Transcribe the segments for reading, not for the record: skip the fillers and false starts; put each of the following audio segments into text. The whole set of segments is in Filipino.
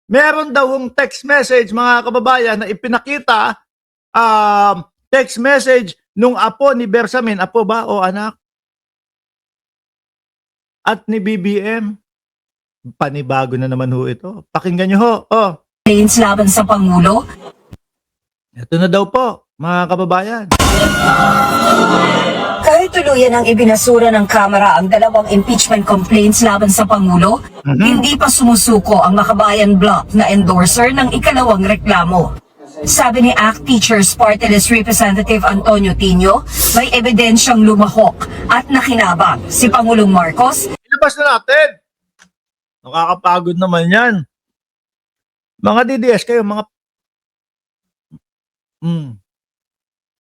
Meron daw hong text message, mga kababayan, na ipinakita, text message nung apo ni Bersamin, apo ba o anak? At ni BBM. Panibago na naman ho ito. Pakinggan nyo ho. Oh. Complaints laban sa Pangulo. Ito na daw po, mga kababayan. Kahit tuluyan ang ibinasura ng Kamara ang dalawang impeachment complaints laban sa Pangulo, hindi pa sumusuko ang Makabayan Bloc na endorser ng ikalawang reklamo. Sabi ni ACT Teachers Party List Representative Antonio Tino, may ebidensyang lumahok at nakinabang si Pangulong Marcos. Ilabas na natin. Nakakapagod naman yan. Mga DDS kayo, mga...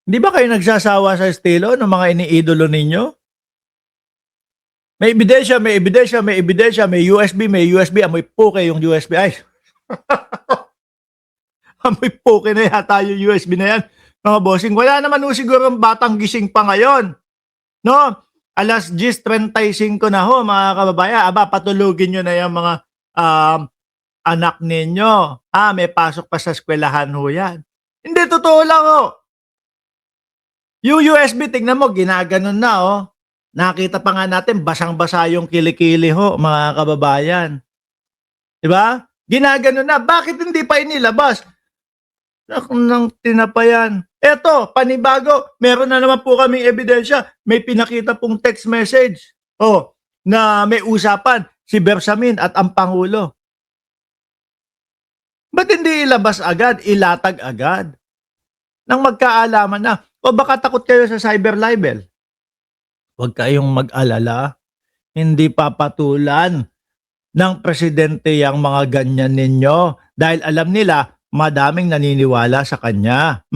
Hindi ba kayo nagsasawa sa estilo ng mga iniidolo ninyo? May ebidensya, may ebidensya, may ebidensya, may USB, amoy puke yung USB. Ay, amoy puke na yata yung USB na yan. Mga bossing, wala naman ho siguro batang gising pa ngayon. No? Alas 10:35 na ho, mga kababayan. Aba, patulugin nyo na yung mga anak ninyo. May pasok pa sa eskwelahan ho yan. Hindi, totoo lang ho. Yung USB, tignan mo, ginaganon na oh. Nakita pa nga natin, basang-basa yung kilikili ho, mga kababayan. Diba? Ginaganon na. Bakit hindi pa inilabas? Nang tinapayan. Eto, panibago, meron na naman po kaming ebidensya. May pinakita pong text message. Na may usapan si Bersamin at ang Pangulo. Ba't hindi ilabas agad, ilatag agad? Nang magkaalaman na. O baka takot kayo sa cyber libel? Huwag kayong mag-alala. Hindi papatulan ng presidente yung mga ganyan ninyo. Dahil alam nila, madaming naniniwala sa kanya.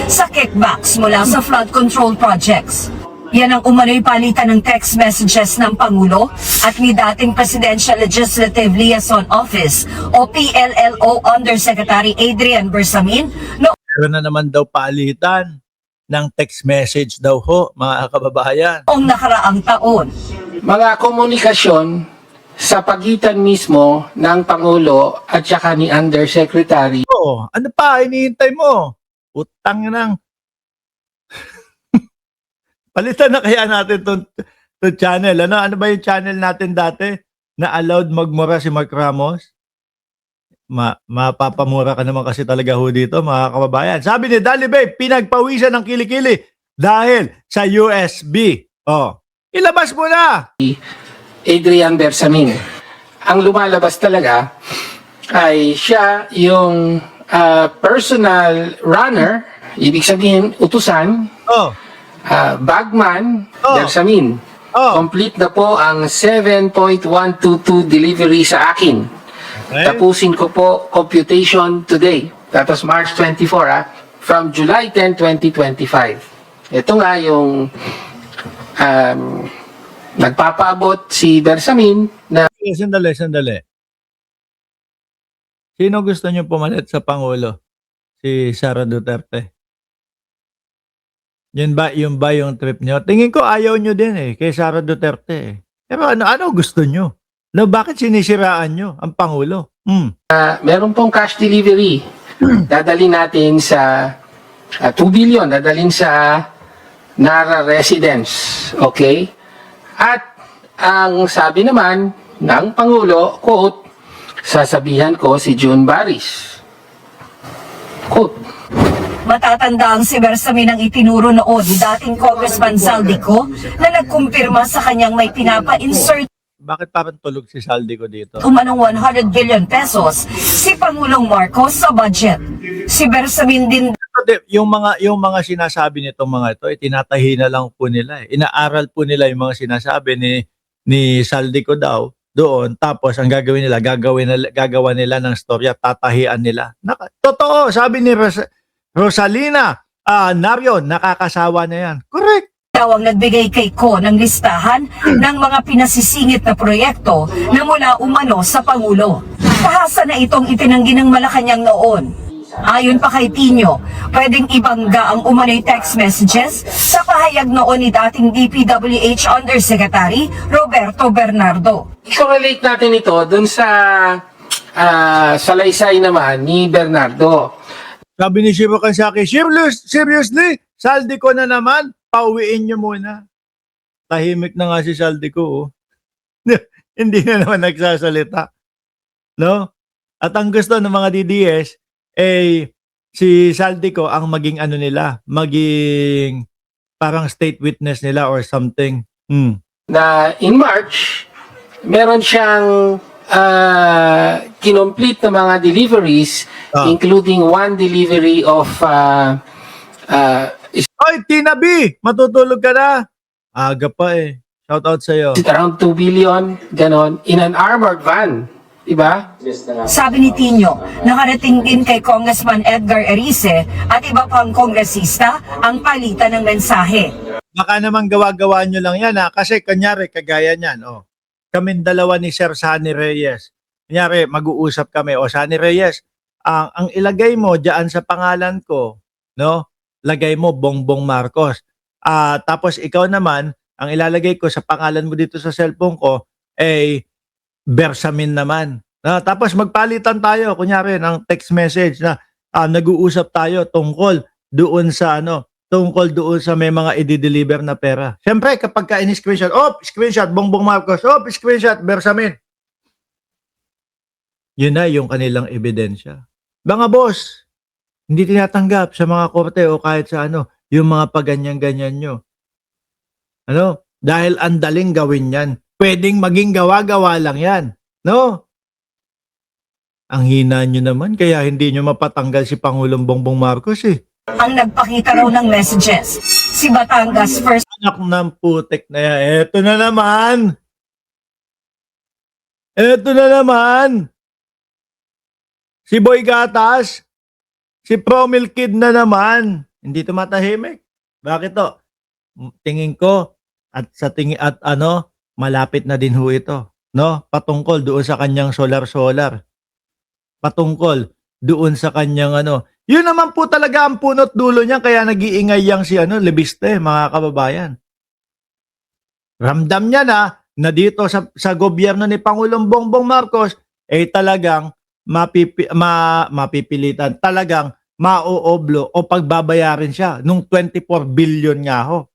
Sa kickbacks mula sa flood control projects. Yan ang umano'y palitan ng text messages ng Pangulo at ni dating Presidential Legislative Liaison Office o PLLO Undersecretary Adrian Bersamin Meron na naman daw palitan ng text message daw ho, mga kababayan. noong nakaraang taon. Mga komunikasyon sa pagitan mismo ng Pangulo at saka ni Undersecretary. Ano pa, hinihintay mo? Utang nang. Palitan na kaya natin to channel. Ano ba yung channel natin dati na allowed magmura si Mark Ramos? Mapapamura ka naman kasi talaga ho dito, mga kababayan. Sabi ni Dali Babe, pinagpawisan ng kilikili dahil sa USB. Ilabas mo na! Adrian Bersamin. Ang lumalabas talaga ay siya yung personal runner, ibig sabihin utusan, bagman, Bersamin. Complete na po ang 7.122 delivery sa akin. Tapusin ko po computation today. That was March 24, from July 10, 2025. Ito nga yung nagpapaabot si Bersamin na... Sandali. Sino gusto niyo pumalit sa Pangulo? Si Sara Duterte? Yun ba yung trip niyo? Tingin ko ayaw niyo din kay Sara Duterte. Pero ano gusto niyo? Bakit sinisiraan nyo ang Pangulo? Meron pong cash delivery. Dadalhin natin sa 2 billion. Dadalhin sa Nara Residence. Okay? At ang sabi naman ng Pangulo, quote, sasabihan ko si June Baris. Quote. Matatanda ang si Bersamin ang itinuro noon ni dating Congressman Saldico na nagkumpirma sa kanyang may pinapa-insert Bakit parang tulog si Saldico dito? umanong 100 billion pesos si Pangulong Marcos sa budget. Si Bersamin din Yung mga sinasabi nitong mga ito, tinatahi na lang po nila. Inaaral po nila yung mga sinasabi ni Saldico daw doon. Tapos ang gagawin nila, gagawa nila ng storya, tatahian nila. Totoo, sabi ni Rosalina Nario, nakakasawa na yan. Correct. daw ang nagbigay kay Ko ng listahan ng mga pinasisingit na proyekto na mula umano sa Pangulo. Pahasa na itong itinanggi ng Malacanang noon. Ayon pa kay Tino, pwedeng ibangga ang umano'y text messages sa pahayag noon ni dating DPWH Undersecretary Roberto Bernardo. I-correlate natin ito dun sa salaysay naman ni Bernardo. Sabi ni Shiro Kansaki, seriously, saldi ko na naman, pauwiin nyo muna. Tahimik na nga si saldi ko, oh. Hindi na naman nagsasalita. No? At ang gusto ng mga DDS, si saldi ko ang maging ano nila, maging parang state witness nila or something. Na in March, meron siyang kinomplete na mga deliveries, including one delivery of Oy, Tina B! Matutulog ka na? Aga pa eh. Shout out sa'yo. around 2 billion, ganon, in an armored van. Diba? Sabi ni Tino, nakarating din kay Congressman Edgar Erice at iba pang kongresista ang palitan ng mensahe. Baka naman gawa-gawa nyo lang yan ha. Kasi kanyari, kagaya niyan. Oh. Kaming dalawa ni Sir Sunny Reyes. Kanyari, mag-uusap kami. O Sunny Reyes, ang ilagay mo dyan sa pangalan ko, no? Lagay mo Bongbong Marcos. Tapos ikaw naman, ang ilalagay ko sa pangalan mo dito sa cellphone ko, Bersamin naman. Tapos magpalitan tayo, kunyari, ng text message na nag-uusap tayo tungkol doon sa tungkol sa may mga i-deliver na pera. Siyempre, kapag ka in-screenshot, screenshot, Bongbong Marcos, screenshot, Bersamin. Yun na yung kanilang ebidensya. Mga boss, hindi tinatanggap sa mga korte o kahit sa yung mga paganyan-ganyan nyo. Dahil ang daling gawin yan. Pwedeng maging gawa-gawa lang yan. No? Ang hina nyo naman, kaya hindi nyo mapatanggal si Pangulong Bongbong Marcos eh. Ang nagpakita raw ng messages, si Batangas First Anak ng putek na yan. Eto na naman. Eto na naman. Si Boy Gatas. Si Promil Kid na naman. Hindi tumatahimik. Bakit to? Tingin ko at sa tingin at malapit na din ho ito, no? Patungkol doon sa kanyang solar. Patungkol doon sa kanyang Yun naman po talaga ang punot dulo niya kaya nag-iingay yang si Lebiste, mga kababayan. Ramdam niya na dito sa gobyerno ni Pangulong Bongbong Marcos talagang mapipilitan, talagang mauoblo o pagbabayarin siya nung 24 billion nga ho.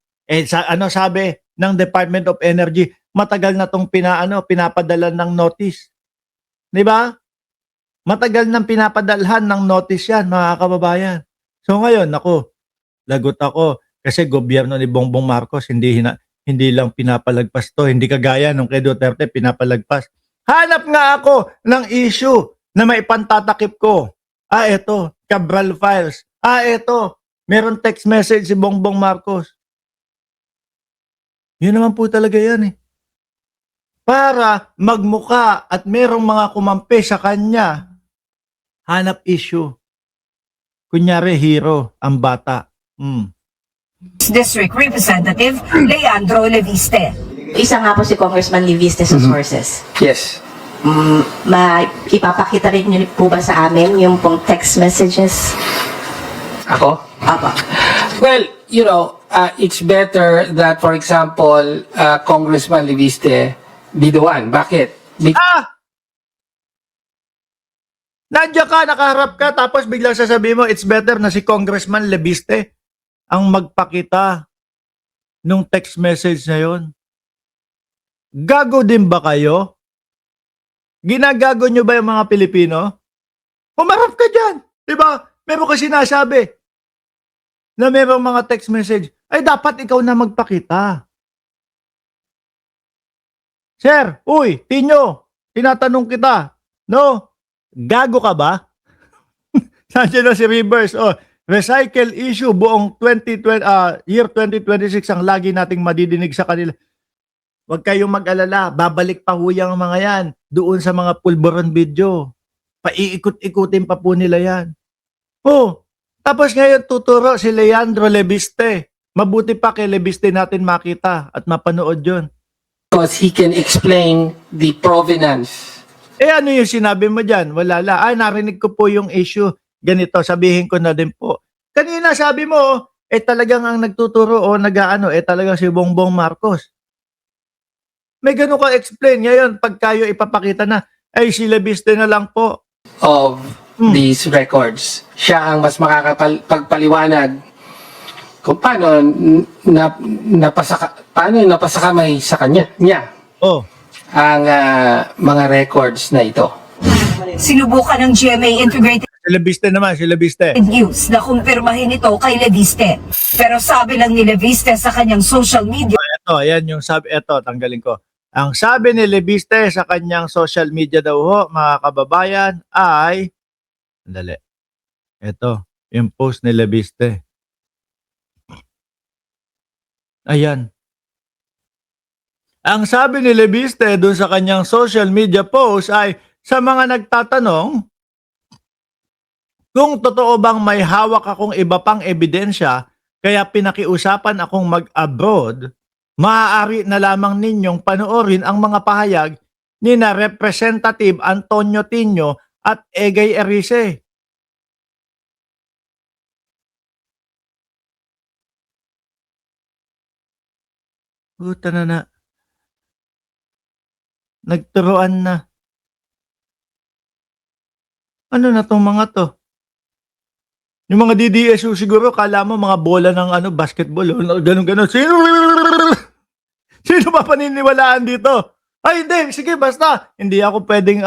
Sabi ng Department of Energy, matagal na tong pinapadala ng notice. 'Di ba? Matagal nang pinapadalhan ng notice 'yan, mga kababayan. So ngayon, lagot ako kasi gobyerno ni Bongbong Marcos hindi lang pinapalagpas to, hindi kagaya nung kay Duterte pinapalagpas. Hanap nga ako ng issue na maipantatakip ko. Eto, Cabral Files. Eto, meron text message si Bongbong Marcos. Yun naman po talaga yan eh. Para magmuka at merong mga kumampi sa kanya, hanap issue. Kunyari, hero ang bata. District Representative Leandro Leviste. Isa nga po si Congressman Leviste sa sources. Yes. Ipapakita rin niyo po ba sa amin yung pong text messages? Ako? Apa. Well, it's better that, for example, Congressman Leviste be the one. Bakit? Nandiyan ka, nakaharap ka, tapos biglang sasabihin mo, it's better na si Congressman Leviste ang magpakita nung text message na yun. Gago din ba kayo? Ginagago nyo ba yung mga Pilipino? Humarap ka dyan. Diba? Meron ka sinasabi na merong mga text message. Ay, dapat ikaw na magpakita. Sir, uy, Tinyo, tinatanong kita. No? Gago ka ba? Nandiyan na si Rivers. Recycle issue buong year 2026 ang lagi nating madidinig sa kanila. Huwag kayong mag-alala. Babalik pa huyang mga yan doon sa mga pulburon video. Paiikot-ikutin pa po nila yan. Tapos ngayon tuturo si Leandro Leviste. Mabuti pa kay Leviste natin makita at mapanood yun. Because he can explain the provenance. Ano yung sinabi mo dyan? Wala la. Narinig ko po yung issue. Ganito, sabihin ko na din po. Kanina sabi mo, talagang ang nagtuturo o talagang si Bongbong Marcos. May ganun ka explain. Ngayon, pag kayo ipapakita na, Ay, si Lebiste na lang po. of these records. Siya ang mas makakapagpaliwanag kung paano napasakamay sa niya Oh, ang mga records na ito. Sinubukan ng GMA Integrated si Lebiste naman, si Lebiste. News na kumpirmahin ito kay Leviste. Pero sabi lang ni Leviste sa kanyang social media Ito, ayan yung sabi, ito, tanggalin ko. Ang sabi ni Lebiste sa kanyang social media daw ho, mga kababayan, ay, sandali, ito, yung post ni Lebiste. Ayan. Ang sabi ni Lebiste doon sa kanyang social media post ay, sa mga nagtatanong, kung totoo bang may hawak akong iba pang ebidensya, kaya pinakiusapan akong mag-abroad, maaari na lamang ninyong panoorin ang mga pahayag ni na Representative Antonio Tino at Egay Erice. Puta na. Nagturuan na. Ano na tong mga to? Yung mga DDSU siguro, kala mo mga bola ng basketball, ganun. Sino ba paniniwalaan dito? Ay, hindi. Sige, basta. Hindi ako pwedeng,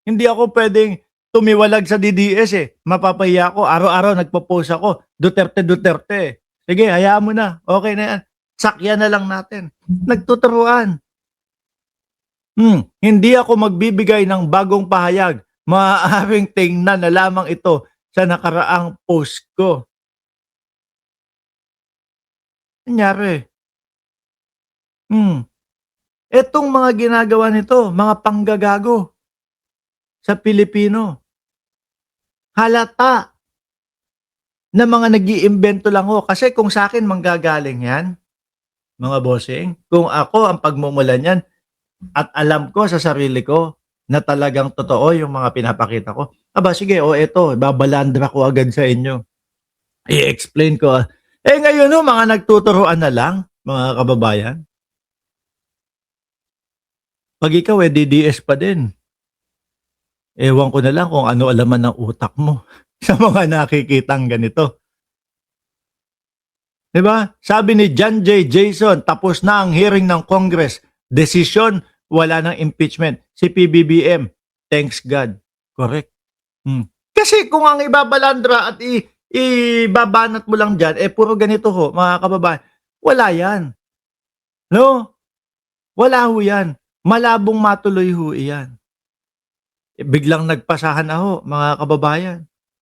hindi ako pwedeng tumiwalag sa DDS eh. Mapapahiya ako. Araw-araw nagpo-post ako. Duterte. Sige, hayaan mo na. Okay na yan. Sakyan na lang natin. Nagtuturuan. Hindi ako magbibigay ng bagong pahayag. Maaaring tingnan na lamang ito sa nakaraang post ko. Nangyari. Etong mga ginagawa nito, mga panggagago sa Pilipino. Halata na mga nag-iimbento lang ho. Kasi kung sa akin manggagaling yan, mga bossing, kung ako ang pagmumulan yan, at alam ko sa sarili ko na talagang totoo yung mga pinapakita ko. Aba, sige, eto, babalandra ko agad sa inyo. I-explain ko. Ngayon mga nagtuturoan na lang, mga kababayan. Pag ikaw DDS pa din. Ewan ko na lang kung ano alaman ng utak mo sa mga nakikitang ganito. Diba? Sabi ni John J. Jason, tapos na ang hearing ng Congress. Desisyon, wala ng impeachment. Si PBBM, thanks God. Correct. Kasi kung ang ibabalandra at ibabanat mo lang dyan, puro ganito ho, mga kababayan, wala yan. No? Wala ho yan. Malabong matuloy ho yan. Biglang nagpasahan na ho, mga kababayan.